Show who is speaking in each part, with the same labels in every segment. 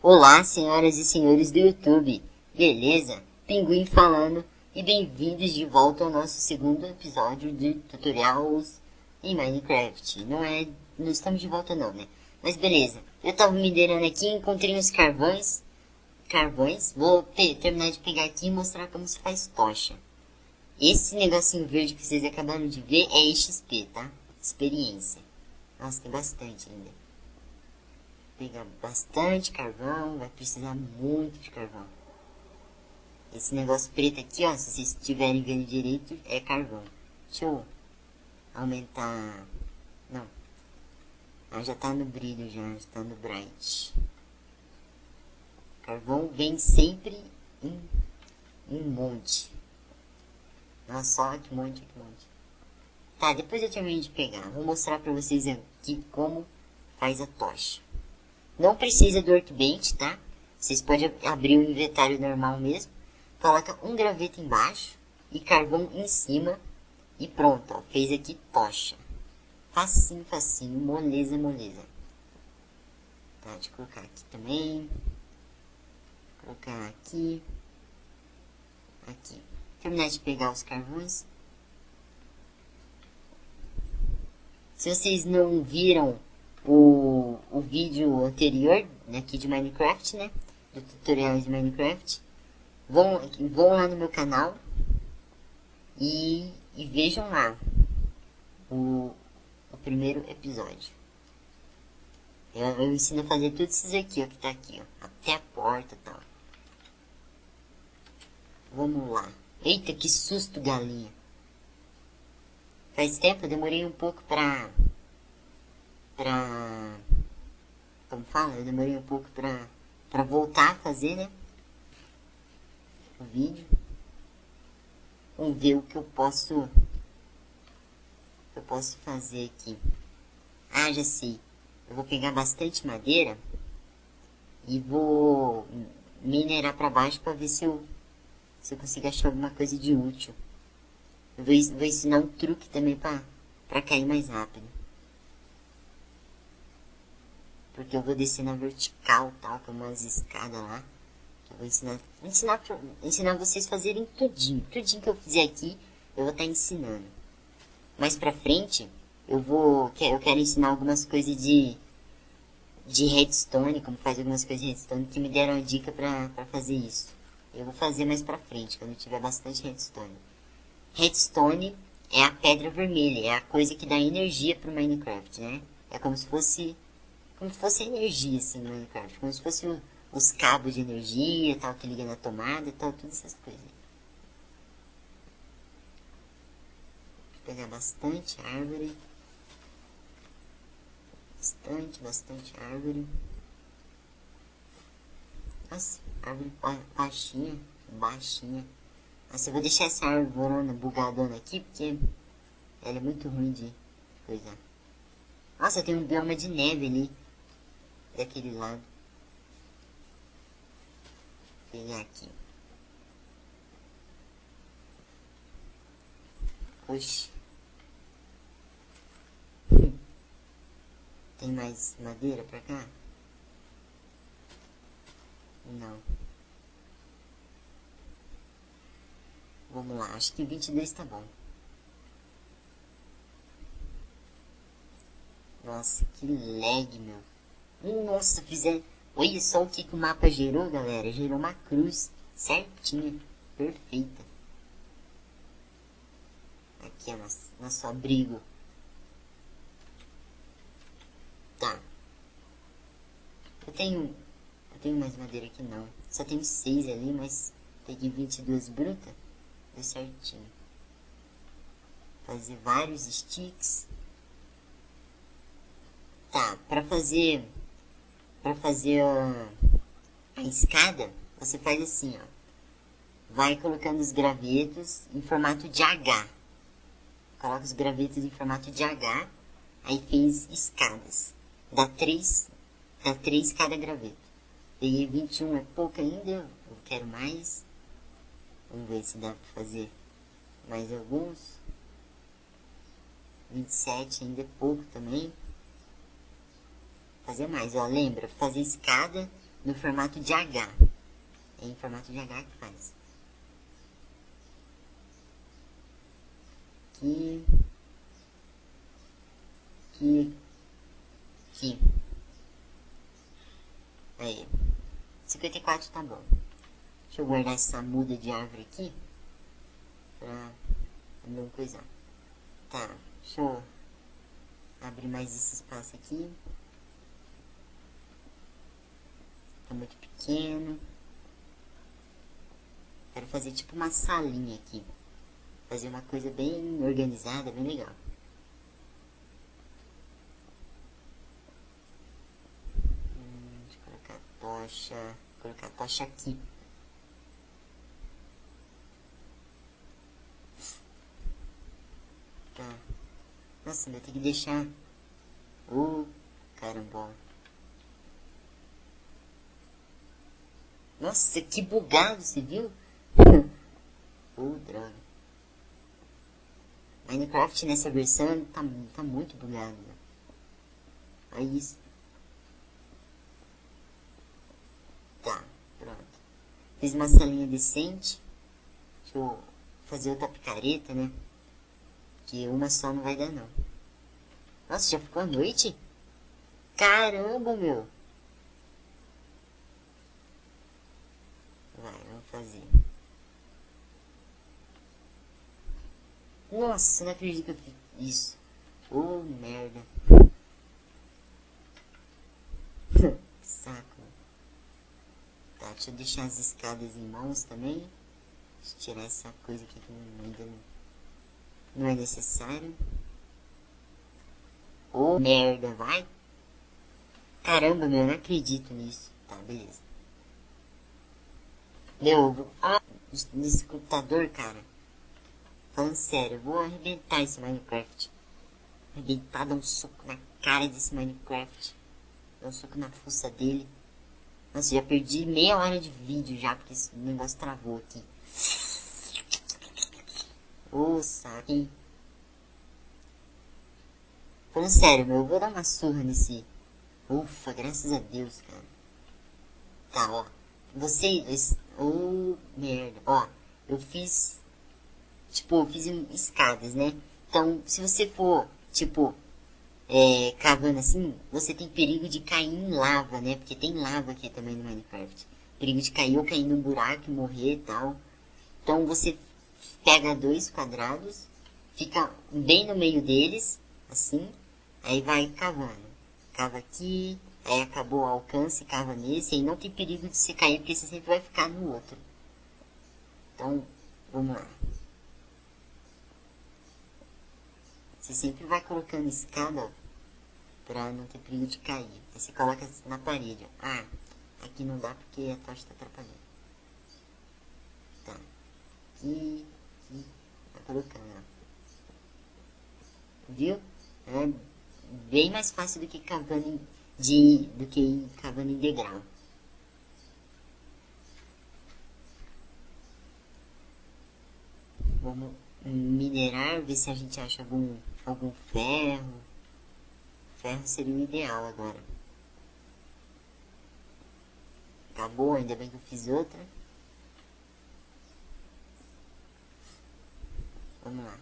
Speaker 1: Olá, senhoras e senhores do YouTube, beleza? Pinguim falando e bem-vindos de volta ao nosso segundo episódio de tutorials em Minecraft. Não estamos de volta não, né? Mas beleza, eu tava minerando aqui, encontrei uns carvões, vou terminar de pegar aqui e mostrar como se faz tocha. Esse negocinho verde que vocês acabaram de ver é XP, tá? Experiência. Nossa, tem bastante ainda. Pegar bastante carvão, vai precisar muito de carvão. Esse negócio preto aqui, ó, se vocês estiverem vendo direito, é carvão. Deixa eu aumentar... Não. Ah, já tá no brilho, já tá no bright. Carvão vem sempre em monte. Nossa, olha que monte, que monte. Tá, depois eu termino de pegar. Vou mostrar pra vocês aqui como faz a tocha. Não precisa do workbench, tá? Vocês podem abrir o inventário normal mesmo. Coloca um graveto embaixo e carvão em cima. E pronto, ó. Fez aqui tocha. Facinho, facinho. Moleza, moleza. Tá, deixa eu colocar aqui também. Vou colocar aqui. Aqui. Terminar de pegar os carvões. Se vocês não viram o vídeo anterior aqui de Minecraft, né? Do tutorial de Minecraft. Vão lá no meu canal e vejam lá o primeiro episódio. Eu ensino a fazer tudo isso aqui, ó, que tá aqui, ó. Até a porta e tal. Vamos lá. Eita, que susto, galinha. Faz tempo, eu demorei um pouco como fala? Eu demorei um pouco pra voltar a fazer, né? O vídeo. Vamos ver o que eu posso fazer aqui. Ah, já sei. Eu vou pegar bastante madeira e vou minerar pra baixo pra ver se eu consigo achar alguma coisa de útil. Eu vou ensinar um truque também pra cair mais rápido. Porque eu vou descer na vertical, tal, com umas escadas lá. Eu vou ensinar vocês a fazerem tudinho. Tudinho que eu fizer aqui, eu vou estar ensinando. Mais pra frente, eu quero ensinar algumas coisas de redstone, como faz algumas coisas de redstone, que me deram a dica pra fazer isso. Eu vou fazer mais pra frente, quando tiver bastante redstone. Redstone é a pedra vermelha, é a coisa que dá energia pro Minecraft, né? É como se fosse energia, assim, no Minecraft. Como se fosse os cabos de energia, tal, que liga na tomada e tal, todas essas coisas. Vou pegar bastante árvore. Bastante árvore. Nossa, árvore baixinha. Nossa, eu vou deixar essa árvore bugadona aqui, porque ela é muito ruim de coisa. Nossa, tem um bioma de neve ali. Daquele lado. Vou pegar aqui. Oxi. Tem mais madeira pra cá? Não. Vamos lá, acho que 22 tá bom. Nossa, que lag, meu. Nossa, olha só o que o mapa gerou, galera. Gerou uma cruz certinha, perfeita. Aqui é nosso abrigo. Tá. Eu tenho mais madeira aqui não. Só tenho 6 ali, mas peguei 22 bruta. Deu certinho. Fazer vários sticks. Tá, pra fazer a escada, você faz assim, ó. Vai colocando os gravetos em formato de H. Coloca os gravetos em formato de H. Aí fez escadas. Dá 3 cada graveto. Peguei 21, é pouco ainda. Eu quero mais. Vamos ver se dá pra fazer mais alguns. 27 ainda é pouco também. Fazer mais, ó, lembra? Fazer escada no formato de H. É em formato de H que faz. Aqui. Aí. 54 tá bom. Deixa eu guardar essa muda de árvore aqui. Pra não coisar. Tá. Deixa eu abrir mais esse espaço aqui. Tá muito pequeno. Quero fazer tipo uma salinha aqui. Fazer uma coisa bem organizada, bem legal. Deixa eu colocar a tocha. Vou colocar a tocha aqui. Tá. Nossa, eu tenho que deixar. Caramba. Nossa, que bugado, você viu? Droga. Minecraft nessa versão tá muito bugado. Né? Olha isso. Tá, pronto. Fiz uma salinha decente. Deixa eu fazer outra picareta, né? Que uma só não vai dar, não. Nossa, já ficou a noite? Caramba, meu. Vai, vamos fazer. Nossa, não acredito que eu fiz isso. Merda. Que saco. Tá, deixa eu deixar as escadas em mãos também. Deixa eu tirar essa coisa aqui que ainda não é necessário. Merda, vai. Caramba, meu, eu não acredito nisso. Tá, beleza. Nesse computador, cara. Falando sério, eu vou arrebentar esse Minecraft. Arrebentar, dar um soco na cara desse Minecraft. Dar um soco na fuça dele. Nossa, já perdi meia hora de vídeo já, porque esse negócio travou aqui. Saco, hein? Falando sério, meu, eu vou dar uma surra nesse... Ufa, graças a Deus, cara. Tá, ó. Vocês... merda. Ó, eu fiz... Tipo, eu fiz escadas, né? Então, se você for, tipo... cavando assim, você tem perigo de cair em lava, né? Porque tem lava aqui também no Minecraft. Perigo de cair ou cair num buraco e morrer e tal. Então, você pega 2 quadrados, fica bem no meio deles, assim, aí vai cavando. Cava aqui, aí acabou o alcance, cava nesse, aí não tem perigo de você cair, porque você sempre vai ficar no outro. Então, vamos lá. Você sempre vai colocando escada, ó, pra não ter perigo de cair. Aí você coloca na parede, ó. Aqui não dá porque a tocha tá atrapalhando. Tá. Aqui, tá colocando, ó. Viu? É bem mais fácil do que cavando ir cavando em degrau. Vamos minerar, ver se a gente acha algum ferro. Ferro seria o ideal agora. Acabou, ainda bem que eu fiz outra. Vamos lá.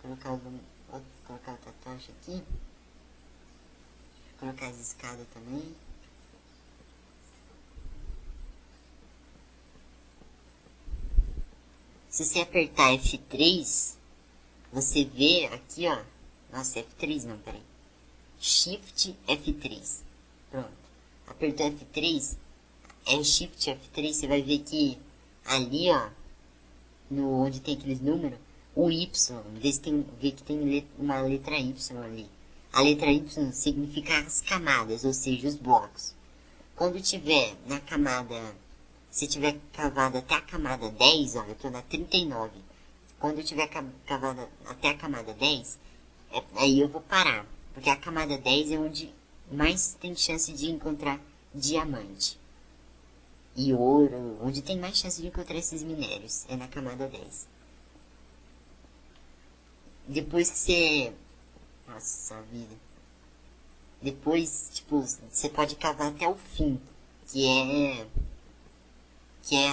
Speaker 1: Colocar outra tocha aqui. Colocar as escadas também. Se você apertar F3, você vê aqui, ó. Nossa, F3 não, peraí. Shift F3. Pronto. Apertou F3. Shift F3, você vai ver que ali, ó. Onde tem aqueles números. O Y. Vê que tem uma letra Y ali. A letra Y significa as camadas, ou seja, os blocos. Quando tiver na camada... Se tiver cavado até a camada 10, ó, eu tô na 39. Quando eu tiver cavado até a camada 10, aí eu vou parar. Porque a camada 10 é onde mais tem chance de encontrar diamante. e ouro. Onde tem mais chance de encontrar esses minérios é na camada 10. Depois que você... Nossa vida. Depois, tipo, você pode cavar até o fim, que é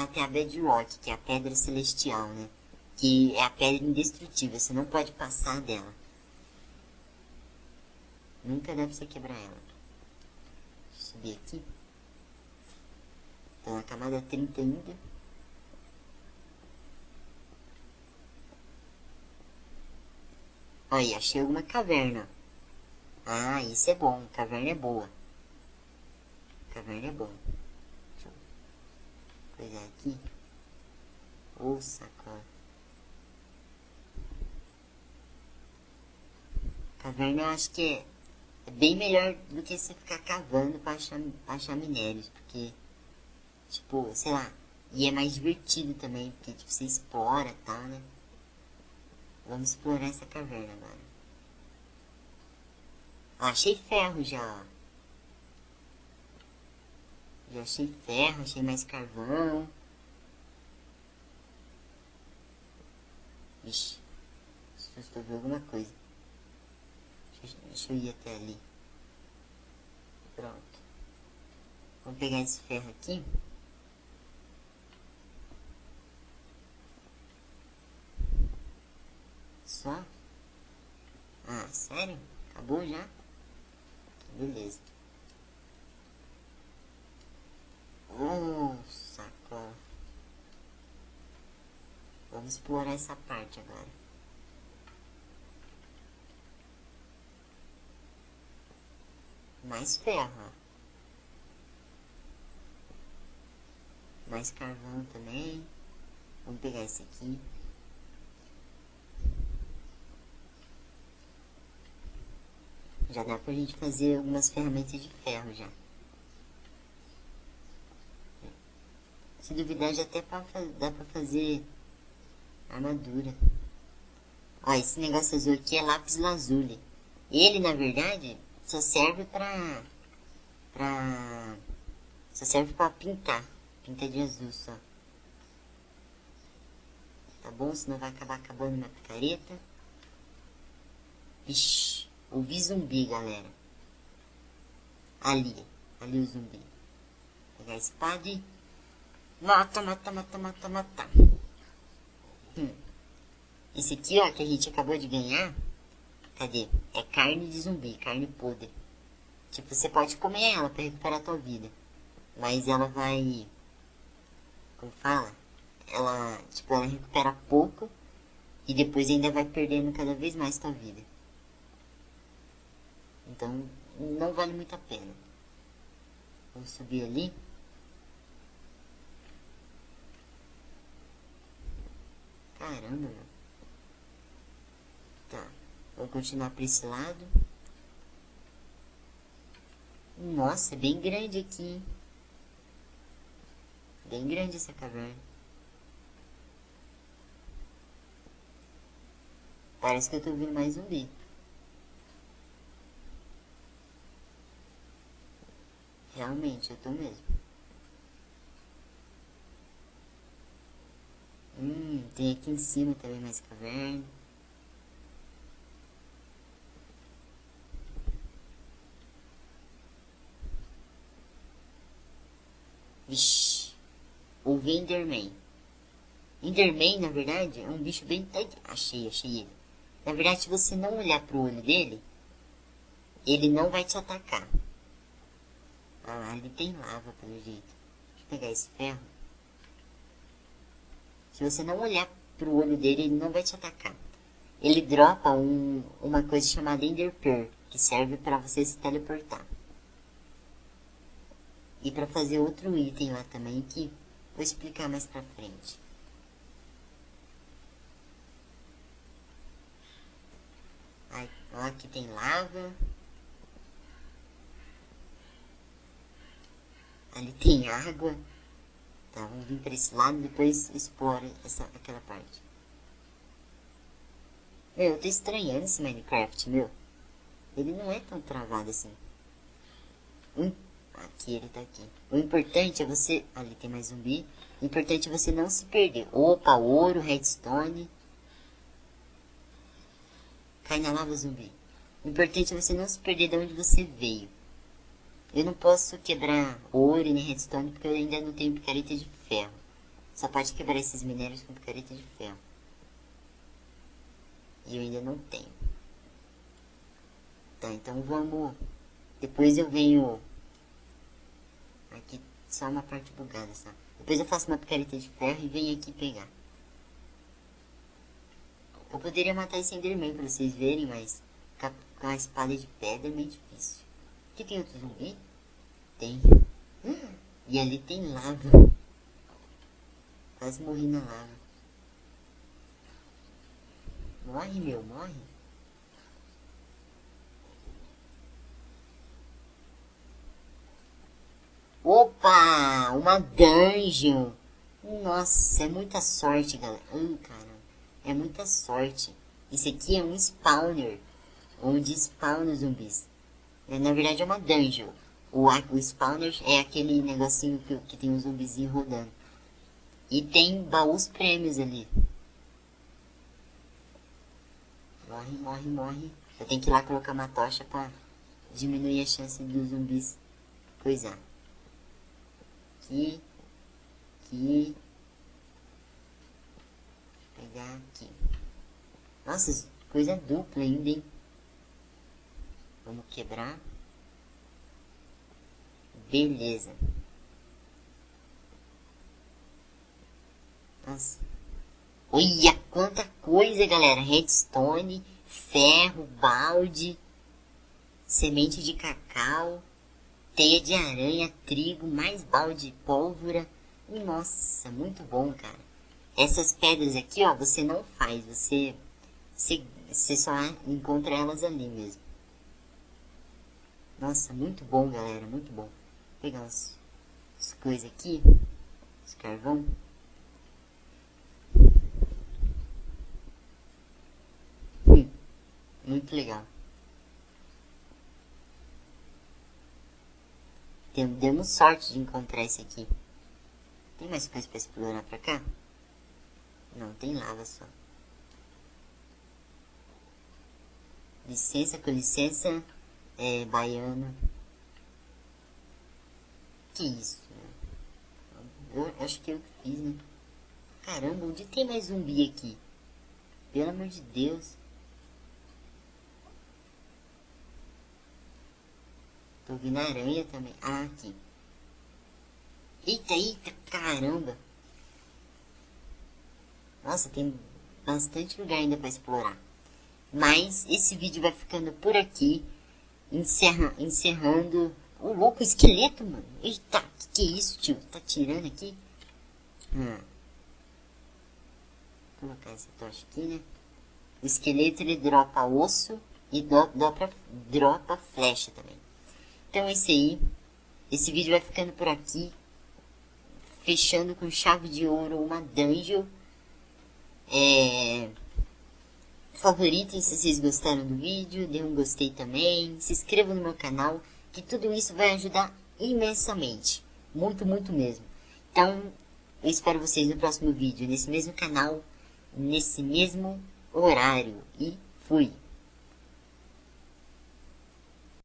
Speaker 1: até a Bedrock, que é a pedra celestial, né? Que é a pedra indestrutível, você não pode passar dela. Nunca dá pra você quebrar ela. Deixa eu subir aqui. Tô na camada 30 ainda. Aí, achei alguma caverna. Ah, isso é bom. Caverna é boa. Caverna é bom. Deixa eu coisar aqui. Ô, sacola. Caverna eu acho que é bem melhor do que você ficar cavando pra achar minérios. Porque, tipo, sei lá. E é mais divertido também. Porque, tipo, você explora e tal, né? Vamos explorar essa caverna agora. Ah, achei ferro já. Já achei ferro, achei mais carvão. Vixe. Deixa eu ver alguma coisa. Deixa eu ir até ali. Pronto. Vamos pegar esse ferro aqui. Só? Ah, sério? Acabou já? Beleza. Sacola. Vamos explorar essa parte agora. Mais ferro, ó. Mais carvão também. Vamos pegar esse aqui. Já dá pra gente fazer algumas ferramentas de ferro já. Se duvidar, já até dá pra fazer armadura. Ó, esse negócio azul aqui é lápis lazuli. Ele, na verdade, só serve só serve pra pintar. Pinta de azul só. Tá bom? Senão vai acabar acabando minha picareta. Vixe, ouvi zumbi, galera. Ali o zumbi. Vou pegar a espada e... Mata. Esse aqui, ó, que a gente acabou de ganhar. Cadê? É carne de zumbi, carne podre. Tipo, você pode comer ela pra recuperar a tua vida. Mas ela vai... Como fala? Ela, tipo, ela recupera pouco. E depois ainda vai perdendo cada vez mais tua vida. Então, não vale muito a pena. Vamos subir ali. Caramba, meu. Tá. Vou continuar pra esse lado. Nossa, é bem grande aqui, hein? Bem grande essa caverna. Parece que eu tô ouvindo mais zumbi. Realmente, eu tô mesmo. Tem aqui em cima também mais caverna. Vixe. O Enderman. Enderman, na verdade, é um bicho bem... Achei ele. Na verdade, se você não olhar pro olho dele, ele não vai te atacar. Ah lá, ele tem lava, pelo jeito. Deixa eu pegar esse ferro. Se você não olhar pro olho dele, ele não vai te atacar. Ele dropa uma coisa chamada Ender Pearl, que serve para você se teleportar. E para fazer outro item lá também, que vou explicar mais pra frente. Aí, ó, aqui tem lava. Ali tem água. Tá, vamos vir para esse lado e depois explora aquela parte. Meu, eu tô estranhando esse Minecraft, meu. Ele não é tão travado assim. Aqui, ele tá aqui. O importante é você... Ali tem mais zumbi. O importante é você não se perder. Opa, ouro, redstone. Cai na lava, zumbi. O importante é você não se perder de onde você veio. Eu não posso quebrar ouro nem redstone porque eu ainda não tenho picareta de ferro. Só pode quebrar esses minérios com picareta de ferro. E eu ainda não tenho. Tá, então vamos... Depois eu venho... Aqui só uma parte bugada, só. Depois eu faço uma picareta de ferro e venho aqui pegar. Eu poderia matar esse Enderman pra vocês verem, mas com a espada de pedra é meio difícil. Aqui tem outro zumbi? Tem. E ali tem lava. Quase morri na lava. Morre, meu, morre. Opa! Uma dungeon! Nossa, é muita sorte, galera. Caramba. É muita sorte. Isso aqui é um spawner. Onde spawn os zumbis. Na verdade é uma dungeon. O spawner é aquele negocinho que tem um zumbizinho rodando. E tem baús prêmios ali. Morre, morre, morre. Eu tenho que ir lá colocar uma tocha pra diminuir a chance dos zumbis coisar. Aqui. Aqui. Vou pegar aqui. Nossa, coisa dupla ainda, hein? Vamos quebrar. Beleza. Nossa. Olha quanta coisa, galera. Redstone, ferro, balde, semente de cacau, teia de aranha, trigo, mais balde de pólvora. Nossa, muito bom, cara. Essas pedras aqui, ó, você não faz. Você só encontra elas ali mesmo. Nossa, muito bom, galera. Muito bom. Vou pegar as coisas aqui. Os carvão. Muito legal. Demos sorte de encontrar esse aqui. Tem mais coisa pra explorar pra cá? Não, tem lava só. Licença, com licença, baiano. Que isso? Eu acho que eu fiz, né? Caramba, onde tem mais zumbi aqui? Pelo amor de Deus. Tô vendo aranha também. Ah, aqui. Eita, eita, caramba. Nossa, tem bastante lugar ainda pra explorar. Mas esse vídeo vai ficando por aqui. Encerrando. O louco, esqueleto, mano. Eita, que é isso, tio? Tá tirando aqui? Vou colocar essa tocha aqui, né? O esqueleto, ele dropa osso e dropa flecha também. Então é isso aí. Esse vídeo vai ficando por aqui. Fechando com chave de ouro uma dungeon. Favoritem se vocês gostaram do vídeo. Dê um gostei também. Se inscrevam no meu canal. Que tudo isso vai ajudar imensamente. Muito, muito mesmo. Então, eu espero vocês no próximo vídeo. Nesse mesmo canal. Nesse mesmo horário. E fui!